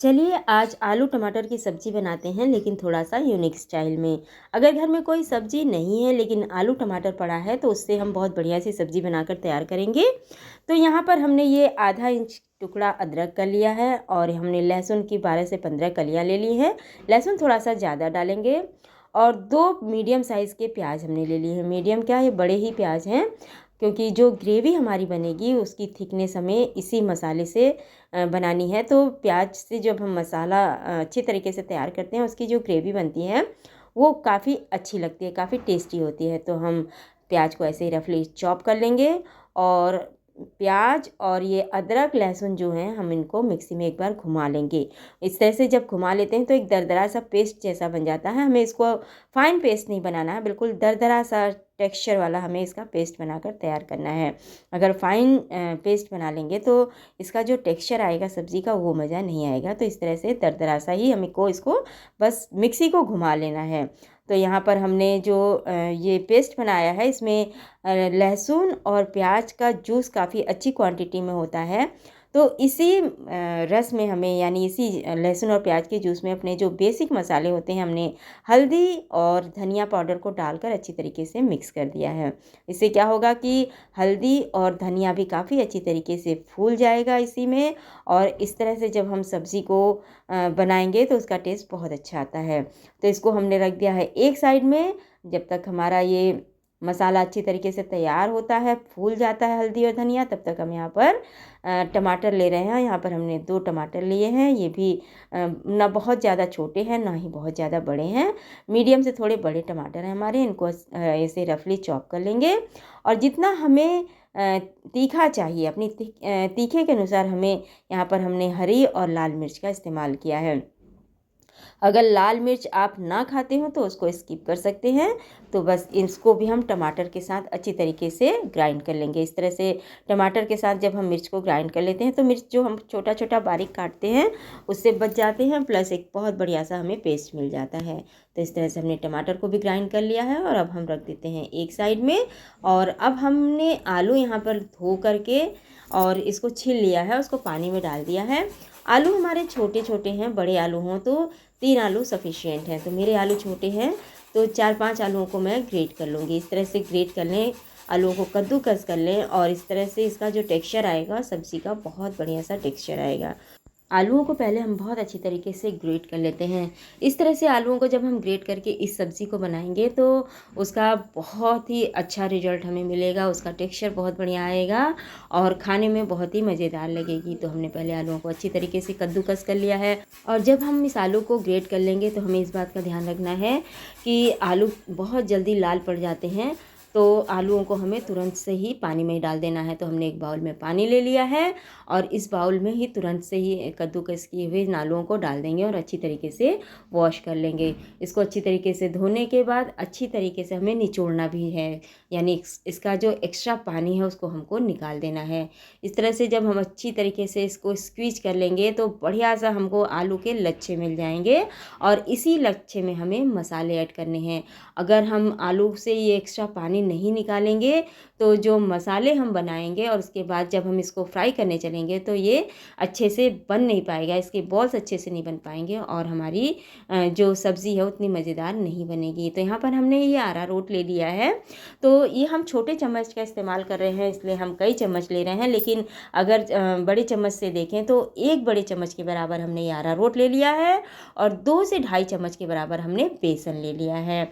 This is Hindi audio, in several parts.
चलिए आज आलू टमाटर की सब्ज़ी बनाते हैं, लेकिन थोड़ा-सा यूनिक स्टाइल में। अगर घर में कोई सब्ज़ी नहीं है लेकिन आलू टमाटर पड़ा है तो उससे हम बहुत बढ़िया सी सब्ज़ी बनाकर तैयार करेंगे। तो यहाँ पर हमने ये आधा इंच टुकड़ा अदरक का लिया है और हमने लहसुन की 12 से 15 कलियाँ ले ली हैं। लहसुन थोड़ा-सा ज़्यादा डालेंगे और 2 मीडियम साइज़ के प्याज हमने ले लिए हैं। मीडियम क्या, ये बड़े ही प्याज हैं, क्योंकि जो ग्रेवी हमारी बनेगी उसकी थिकनेस हमें इसी मसाले से बनानी है। तो प्याज से जब हम मसाला अच्छी तरीके से तैयार करते हैं, उसकी जो ग्रेवी बनती है वो काफ़ी अच्छी लगती है, काफ़ी टेस्टी होती है। तो हम प्याज को ऐसे ही रफली चॉप कर लेंगे और प्याज और ये अदरक लहसुन जो हैं हम इनको मिक्सी में एक बार घुमा लेंगे। इस तरह से जब घुमा लेते हैं तो एक दरदरा सा पेस्ट जैसा बन जाता है। हमें इसको फाइन पेस्ट नहीं बनाना है, बिल्कुल दरदरा सा टेक्सचर वाला हमें इसका पेस्ट बनाकर तैयार करना है। अगर फाइन पेस्ट बना लेंगे तो इसका जो टेक्सचर आएगा सब्ज़ी का वो मज़ा नहीं आएगा। तो इस तरह से दरदरा सा ही हमको इसको बस मिक्सी को घुमा लेना है। तो यहाँ पर हमने जो ये पेस्ट बनाया है इसमें लहसुन और प्याज का जूस काफ़ी अच्छी क्वांटिटी में होता है। तो इसी रस में हमें, यानी इसी लहसुन और प्याज के जूस में अपने जो बेसिक मसाले होते हैं हमने हल्दी और धनिया पाउडर को डालकर अच्छी तरीके से मिक्स कर दिया है। इससे क्या होगा कि हल्दी और धनिया भी काफ़ी अच्छी तरीके से फूल जाएगा इसी में, और इस तरह से जब हम सब्ज़ी को बनाएंगे तो उसका टेस्ट बहुत अच्छा आता है। तो इसको हमने रख दिया है एक साइड में। जब तक हमारा ये मसाला अच्छी तरीके से तैयार होता है, फूल जाता है हल्दी और धनिया, तब तक हम यहाँ पर टमाटर ले रहे हैं। यहाँ पर हमने 2 टमाटर लिए हैं। ये भी ना बहुत ज़्यादा छोटे हैं ना ही बहुत ज़्यादा बड़े हैं, मीडियम से थोड़े बड़े टमाटर हैं हमारे। इनको ऐसे रफली चॉप कर लेंगे और जितना हमें तीखा चाहिए, अपनी तीखे के अनुसार हमें यहाँ पर हमने हरी और लाल मिर्च का इस्तेमाल किया है। अगर लाल मिर्च आप ना खाते हो तो उसको स्किप कर सकते हैं। तो बस इसको भी हम टमाटर के साथ अच्छी तरीके से ग्राइंड कर लेंगे। इस तरह से टमाटर के साथ जब हम मिर्च को ग्राइंड कर लेते हैं तो मिर्च जो हम छोटा छोटा बारीक काटते हैं उससे बच जाते हैं, प्लस एक बहुत बढ़िया सा हमें पेस्ट मिल जाता है। तो इस तरह से हमने टमाटर को भी ग्राइंड कर लिया है और अब हम रख देते हैं एक साइड में। और अब हमने आलू यहाँ पर धो करके और इसको छील लिया है, उसको पानी में डाल दिया है। आलू हमारे छोटे छोटे हैं, बड़े आलू हों तो 3 आलू सफिशिएंट हैं। तो मेरे आलू छोटे हैं तो 4-5 आलूओं को मैं ग्रेट कर लूँगी। इस तरह से ग्रेट कर लें, आलूओं को कद्दूकस कर लें और इस तरह से इसका जो टेक्सचर आएगा सब्ज़ी का बहुत बढ़िया सा टेक्सचर आएगा। आलूओं को पहले हम बहुत अच्छी तरीके से ग्रेट कर लेते हैं। इस तरह से आलूओं को जब हम ग्रेट करके इस सब्ज़ी को बनाएंगे तो उसका बहुत ही अच्छा रिजल्ट हमें मिलेगा, उसका टेक्सचर बहुत बढ़िया आएगा और खाने में बहुत ही मज़ेदार लगेगी। तो हमने पहले आलूओं को अच्छी तरीके से कद्दूकस कर लिया है और जब हम इस आलू को ग्रेट कर लेंगे तो हमें इस बात का ध्यान रखना है कि आलू बहुत जल्दी लाल पड़ जाते हैं, तो आलूओं को हमें तुरंत से ही पानी में डाल देना है। तो हमने एक बाउल में पानी ले लिया है और इस बाउल में ही तुरंत से ही कद्दूकस किए हुए इन आलूओं को डाल देंगे और अच्छी तरीके से वॉश कर लेंगे। इसको अच्छी तरीके से धोने के बाद अच्छी तरीके से हमें निचोड़ना भी है, यानी इसका जो एक्स्ट्रा पानी है उसको हमको निकाल देना है। इस तरह से जब हम अच्छी तरीके से इसको स्क्वीज कर लेंगे तो बढ़िया सा हमको आलू के लच्छे मिल जाएंगे और इसी लच्छे में हमें मसाले ऐड करने हैं। अगर हम आलू से ये एक्स्ट्रा पानी नहीं निकालेंगे तो जो मसाले हम बनाएंगे और उसके बाद जब हम इसको फ्राई करने चलेंगे तो ये अच्छे से बन नहीं पाएगा, इसके बॉल्स अच्छे से नहीं बन पाएंगे और हमारी जो सब्ज़ी है उतनी मज़ेदार नहीं बनेगी। तो यहाँ पर हमने ये अरारोट ले लिया है। तो ये हम छोटे चम्मच का इस्तेमाल कर रहे हैं, इसलिए हम कई चम्मच ले रहे हैं, लेकिन अगर बड़े चम्मच से देखें तो 1 बड़े चम्मच के बराबर हमने ये अरारोट ले लिया है और 2 से ढाई चम्मच के बराबर हमने बेसन ले लिया है।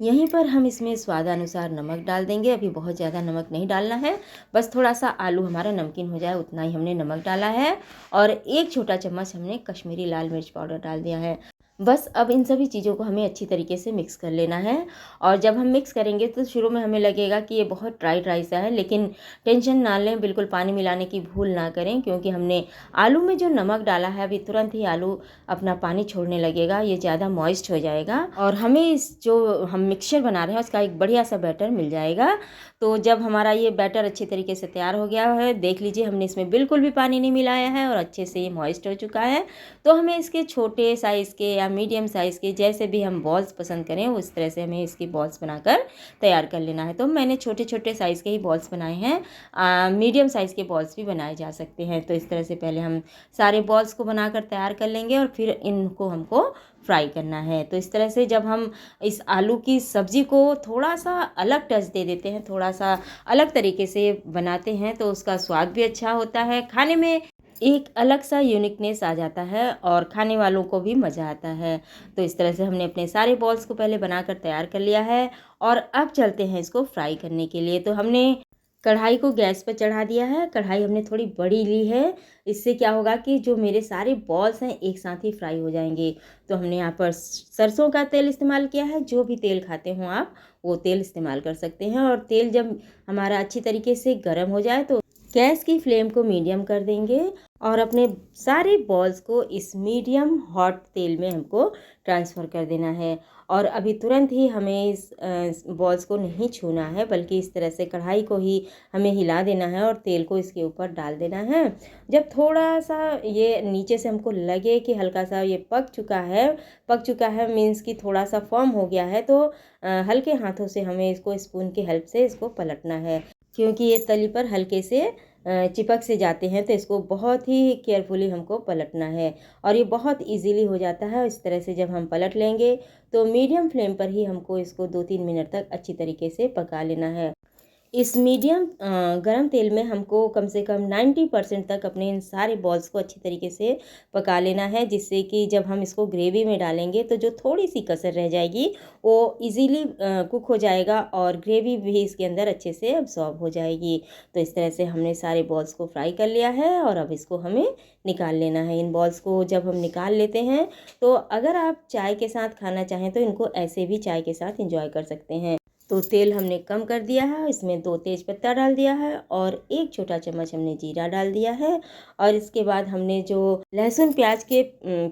यहीं पर हम इसमें स्वादानुसार नमक डाल देंगे। अभी बहुत ज़्यादा नमक नहीं डालना है, बस थोड़ा सा आलू हमारा नमकीन हो जाए उतना ही हमने नमक डाला है और 1 छोटा चम्मच हमने कश्मीरी लाल मिर्च पाउडर डाल दिया है। बस अब इन सभी चीज़ों को हमें अच्छी तरीके से मिक्स कर लेना है और जब हम मिक्स करेंगे तो शुरू में हमें लगेगा कि ये बहुत ड्राई ड्राई सा है, लेकिन टेंशन ना लें, बिल्कुल पानी मिलाने की भूल ना करें, क्योंकि हमने आलू में जो नमक डाला है अभी तुरंत ही आलू अपना पानी छोड़ने लगेगा, ये ज़्यादा मॉइस्ट हो जाएगा और हमें इस जो हम मिक्सचर बना रहे हैं उसका एक बढ़िया सा बैटर मिल जाएगा। तो जब हमारा ये बैटर अच्छी तरीके से तैयार हो गया है, देख लीजिए हमने इसमें बिल्कुल भी पानी नहीं मिलाया है और अच्छे से ये मॉइस्ट हो चुका है। तो हमें इसके छोटे साइज़ के या मीडियम साइज़ के जैसे भी हम बॉल्स पसंद करें उस तरह से हमें इसकी बॉल्स बनाकर तैयार कर लेना है। तो मैंने छोटे छोटे साइज़ के ही बॉल्स बनाए हैं, मीडियम साइज़ के बॉल्स भी बनाए जा सकते हैं। तो इस तरह से पहले हम सारे बॉल्स को बनाकर तैयार कर लेंगे और फिर इनको हमको फ्राई करना है। तो इस तरह से जब हम इस आलू की सब्ज़ी को थोड़ा सा अलग टच दे देते हैं, थोड़ा सा अलग तरीके से बनाते हैं तो उसका स्वाद भी अच्छा होता है, खाने में एक अलग सा यूनिकनेस आ जाता है और खाने वालों को भी मज़ा आता है। तो इस तरह से हमने अपने सारे बॉल्स को पहले बनाकर तैयार कर लिया है और अब चलते हैं इसको फ्राई करने के लिए। तो हमने कढ़ाई को गैस पर चढ़ा दिया है। कढ़ाई हमने थोड़ी बड़ी ली है, इससे क्या होगा कि जो मेरे सारे बॉल्स हैं एक साथ ही फ्राई हो जाएंगे। तो हमने यहाँ पर सरसों का तेल इस्तेमाल किया है, जो भी तेल खाते हो आप वो तेल इस्तेमाल कर सकते हैं। और तेल जब हमारा अच्छी तरीके से गर्म हो जाए तो गैस की फ्लेम को मीडियम कर देंगे और अपने सारे बॉल्स को इस मीडियम हॉट तेल में हमको ट्रांसफ़र कर देना है। और अभी तुरंत ही हमें इस बॉल्स को नहीं छूना है, बल्कि इस तरह से कढ़ाई को ही हमें हिला देना है और तेल को इसके ऊपर डाल देना है। जब थोड़ा सा ये नीचे से हमको लगे कि हल्का सा ये पक चुका है मीन्स कि थोड़ा सा फर्म हो गया है, तो हल्के हाथों से हमें इसको स्पून की हेल्प से इसको पलटना है, क्योंकि ये तली पर हल्के से चिपक से जाते हैं। तो इसको बहुत ही केयरफुली हमको पलटना है और ये बहुत इजीली हो जाता है। इस तरह से जब हम पलट लेंगे तो मीडियम फ्लेम पर ही हमको इसको 2-3 मिनट तक अच्छी तरीके से पका लेना है। इस मीडियम गरम तेल में हमको कम से कम 90% तक अपने इन सारे बॉल्स को अच्छी तरीके से पका लेना है, जिससे कि जब हम इसको ग्रेवी में डालेंगे तो जो थोड़ी सी कसर रह जाएगी वो इजीली कुक हो जाएगा और ग्रेवी भी इसके अंदर अच्छे से अब्सॉर्ब हो जाएगी। तो इस तरह से हमने सारे बॉल्स को फ्राई कर लिया है और अब इसको हमें निकाल लेना है। इन बॉल्स को जब हम निकाल लेते हैं तो अगर आप चाय के साथ खाना चाहें तो इनको ऐसे भी चाय के साथ एंजॉय कर सकते हैं। तो तेल हमने कम कर दिया है, इसमें 2 तेज़पत्ता डाल दिया है और 1 छोटा चम्मच हमने जीरा डाल दिया है। और इसके बाद हमने जो लहसुन प्याज के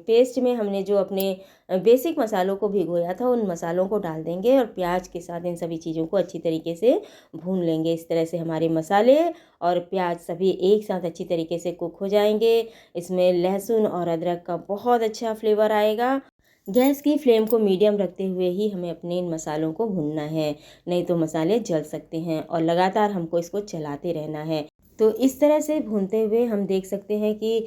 पेस्ट में हमने जो अपने बेसिक मसालों को भिगोया था उन मसालों को डाल देंगे और प्याज के साथ इन सभी चीज़ों को अच्छी तरीके से भून लेंगे। इस तरह से हमारे मसाले और प्याज सभी एक साथ अच्छी तरीके से कुक हो जाएंगे। इसमें लहसुन और अदरक का बहुत अच्छा फ्लेवर आएगा। गैस की फ्लेम को मीडियम रखते हुए ही हमें अपने इन मसालों को भूनना है, नहीं तो मसाले जल सकते हैं और लगातार हमको इसको चलाते रहना है। तो इस तरह से भूनते हुए हम देख सकते हैं कि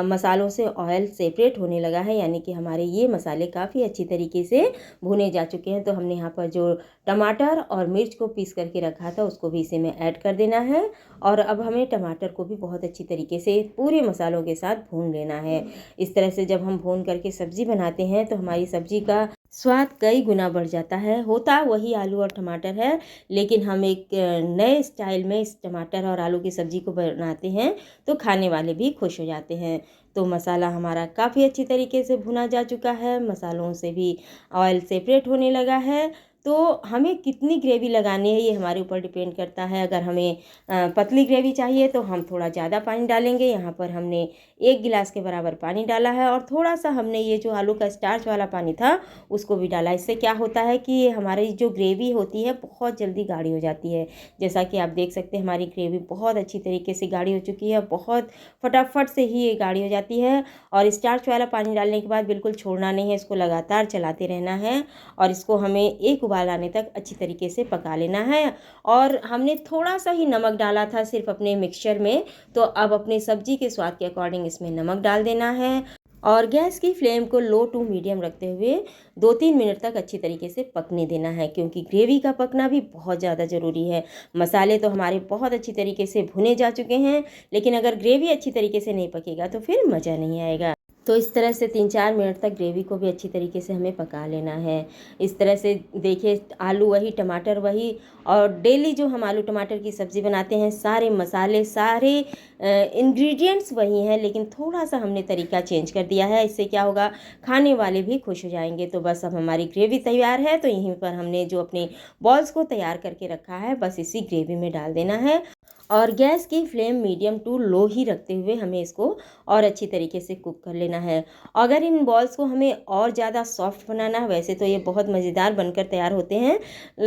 मसालों से ऑयल सेपरेट होने लगा है, यानी कि हमारे ये मसाले काफ़ी अच्छी तरीके से भुने जा चुके हैं। तो हमने यहाँ पर जो टमाटर और मिर्च को पीस करके रखा था उसको भी इसी में ऐड कर देना है और अब हमें टमाटर को भी बहुत अच्छी तरीके से पूरे मसालों के साथ भून लेना है। इस तरह से जब हम भून करके सब्ज़ी बनाते हैं तो हमारी सब्ज़ी का स्वाद कई गुना बढ़ जाता है। होता वही आलू और टमाटर है, लेकिन हम एक नए स्टाइल में इस टमाटर और आलू की सब्ज़ी को बनाते हैं तो खाने वाले भी खुश हो जाते हैं। तो मसाला हमारा काफ़ी अच्छी तरीके से भुना जा चुका है, मसालों से भी ऑयल सेपरेट होने लगा है। तो हमें कितनी ग्रेवी लगानी है ये हमारे ऊपर डिपेंड करता है। अगर हमें पतली ग्रेवी चाहिए तो हम थोड़ा ज़्यादा पानी डालेंगे। यहाँ पर हमने 1 गिलास के बराबर पानी डाला है और थोड़ा सा हमने ये जो आलू का स्टार्च वाला पानी था उसको भी डाला। इससे क्या होता है कि हमारी जो ग्रेवी होती है बहुत जल्दी गाढ़ी हो जाती है। जैसा कि आप देख सकते हैं हमारी ग्रेवी बहुत अच्छी तरीके से गाढ़ी हो चुकी है, बहुत फटाफट से ही ये गाढ़ी हो जाती है। और स्टार्च वाला पानी डालने के बाद बिल्कुल छोड़ना नहीं है, इसको लगातार चलाते रहना है और इसको हमें एक उबाल आने तक अच्छी तरीके से पका लेना है। और हमने थोड़ा सा ही नमक डाला था सिर्फ अपने मिक्सचर में, तो अब अपने सब्जी के स्वाद के अकॉर्डिंग इसमें नमक डाल देना है और गैस की फ्लेम को लो टू मीडियम रखते हुए 2-3 मिनट तक अच्छी तरीके से पकने देना है, क्योंकि ग्रेवी का पकना भी बहुत ज़्यादा ज़रूरी है। मसाले तो हमारे बहुत अच्छी तरीके से भुने जा चुके हैं, लेकिन अगर ग्रेवी अच्छी तरीके से नहीं पकेगा तो फिर मज़ा नहीं आएगा। तो इस तरह से 3-4 मिनट तक ग्रेवी को भी अच्छी तरीके से हमें पका लेना है। इस तरह से देखिए आलू वही, टमाटर वही, और डेली जो हम आलू टमाटर की सब्ज़ी बनाते हैं सारे मसाले सारे इंग्रेडिएंट्स वही हैं, लेकिन थोड़ा सा हमने तरीका चेंज कर दिया है। इससे क्या होगा, खाने वाले भी खुश हो जाएंगे। तो बस अब हमारी ग्रेवी तैयार है। तो यहीं पर हमने जो अपने बॉल्स को तैयार करके रखा है बस इसी ग्रेवी में डाल देना है और गैस की फ्लेम मीडियम टू लो ही रखते हुए हमें इसको और अच्छी तरीके से कुक कर लेना है। अगर इन बॉल्स को हमें और ज़्यादा सॉफ्ट बनाना है, वैसे तो ये बहुत मज़ेदार बनकर तैयार होते हैं,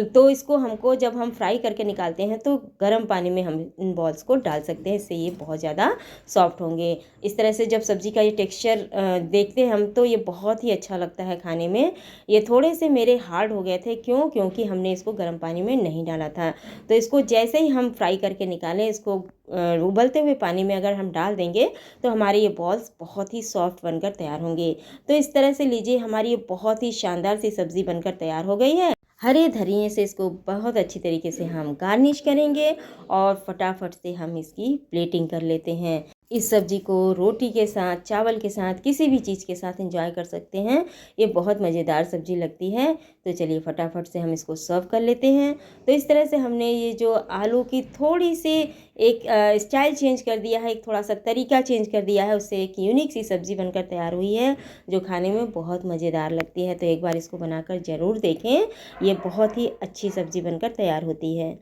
तो इसको हमको जब हम फ्राई करके निकालते हैं तो गर्म पानी में हम इन बॉल्स को डाल सकते हैं, इससे ये बहुत ज़्यादा सॉफ्ट होंगे। इस तरह से जब सब्ज़ी का ये टेक्सचर देखते हैं हम तो ये बहुत ही अच्छा लगता है खाने में। ये थोड़े से मेरे हार्ड हो गए थे, क्यों? क्योंकि हमने इसको गर्म पानी में नहीं डाला था। तो इसको जैसे ही हम फ्राई करके निकालें, इसको उबलते हुए पानी में अगर हम डाल देंगे तो हमारे ये बॉल्स बहुत ही सॉफ्ट बनकर तैयार होंगे। तो इस तरह से लीजिए, हमारी ये बहुत ही शानदार सी सब्ज़ी बनकर तैयार हो गई है। हरे धनिये से इसको बहुत अच्छी तरीके से हम गार्निश करेंगे और फटाफट से हम इसकी प्लेटिंग कर लेते हैं। इस सब्ज़ी को रोटी के साथ, चावल के साथ, किसी भी चीज़ के साथ एंजॉय कर सकते हैं। ये बहुत मज़ेदार सब्ज़ी लगती है। तो चलिए फटाफट से हम इसको सर्व कर लेते हैं। तो इस तरह से हमने ये जो आलू की थोड़ी सी एक स्टाइल चेंज कर दिया है, एक थोड़ा सा तरीका चेंज कर दिया है, उससे एक यूनिक सी सब्ज़ी बनकर तैयार हुई है जो खाने में बहुत मज़ेदार लगती है। तो एक बार इसको बनाकर ज़रूर देखें, ये बहुत ही अच्छी सब्ज़ी बनकर तैयार होती है।